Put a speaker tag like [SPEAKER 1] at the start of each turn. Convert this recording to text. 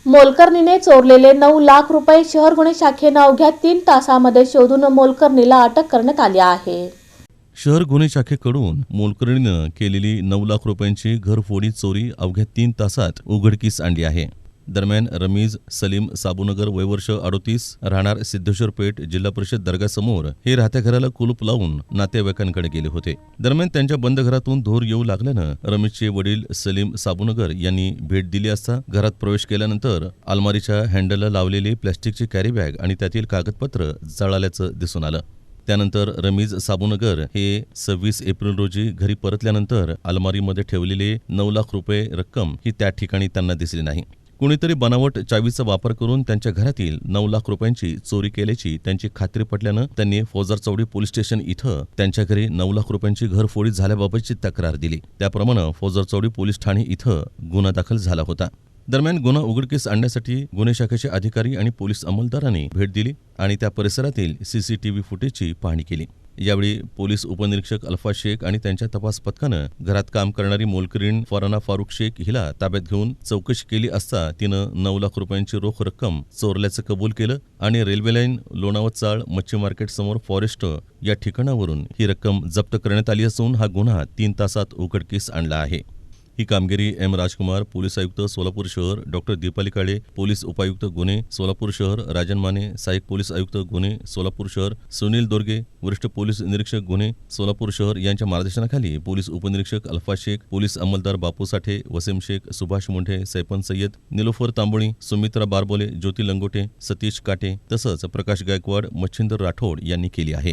[SPEAKER 1] मोलकरणीने चोरलेले 9 लाख रुपये शहर गुन्हे शाखेने अवघ्या 3 तासामध्ये शोधून मोलकरणीला अटक करण्यात आली आहे।
[SPEAKER 2] शहर गुन्हे शाखेकडून मोलकरणीनं केलेली 9 लाख रुपयांची घरफोडी चोरी अवघ्या 3 तासात उघडकीस आणली आहे। दरम्यान रमीज सलीम साबूनगर वय वर्ष 38 राहणार सिद्धेश्वर पेठ जिल्हा परिषद दर्गासमोर हे राहत्या घराला कुलूप लावून नातेवाईकांकडे गेले होते। दरम्यान त्यांच्या बंद घरातून धूर येऊ लागल्यानं रमेशचे वडील सलीम साबूनगर यांनी भेट दिली असता घरात प्रवेश केल्यानंतर अलमारीच्या हँडलला लावलेली प्लॅस्टिकची कॅरी बॅग आणि त्यातील कागदपत्र जळाल्याचं दिसून आलं। त्यानंतर रमीज साबूनगर हे 26 एप्रिल रोजी घरी परतल्यानंतर अलमारीमध्ये ठेवलेले 9 लाख रुपये रक्कम ही त्या ठिकाणी त्यांना दिसली नाही। कुणीतरी बनावट चावीचा वापर करून त्यांच्या घरातील 9 लाख रुपयांची चोरी केल्याची त्यांची खात्री पटल्यानं त्यांनी फौजदार चौडी पोलीस स्टेशन इथं त्यांच्या घरी 9 लाख रुपयांची घरफोडी झाल्याबाबतची तक्रार दिली। त्याप्रमाणे फौजदार चौडी पोलीस ठाणे इथं गुन्हा दाखल झाला होता। दरम्यान गुन्हा उघडकीस आणण्यासाठी गुन्हे शाखेचे अधिकारी आणि पोलीस अंमलदारांनी भेट दिली आणि त्या परिसरातील सीसीटीव्ही फुटेजची पाहणी केली। यावेळी पोलीस उपनिरीक्षक अल्फा शेख आणि त्यांच्या तपास पथकानं घरात काम करणारी मोलकरीण फराना फारुख शेख हिला ताब्यात घेऊन चौकशी केली असता तिनं 9 लाख रुपयांची रोख रक्कम चोरल्याचं कबूल केलं आणि रेल्वे लाईन लोणावत चाळ मच्छी मार्केट समोर फॉरेस्ट या ठिकाणावरून ही रक्कम जप्त करण्यात आली असून हा गुन्हा 3 तासात उघडकीस आणला आहे। ही कामगिरी एम राजकुमार पोलीस आयुक्त सोलापूर शहर, डॉक्टर दीपाली काळे पोलीस उपायुक्त गुन्हे सोलापूर शहर, राजन माने सहाय्यक पोलीस आयुक्त गुन्हे सोलापूर शहर, सुनील दोरगे वरिष्ठ पोलीस निरीक्षक गुन्हे सोलापूर शहर यांच्या मार्गदर्शनाखाली पोलीस उपनिरीक्षक अल्फा शेख, पोलीस अंमलदार बापू साठे, वसीम शेख, सुभाष मुंढे, सैपन सय्यद, निलोफर तांबोळी, सुमित्रा बारबोले, ज्योती लंगोटे, सतीश काटे तसंच प्रकाश गायकवाड, मच्छिंदर राठोड यांनी केली आहे।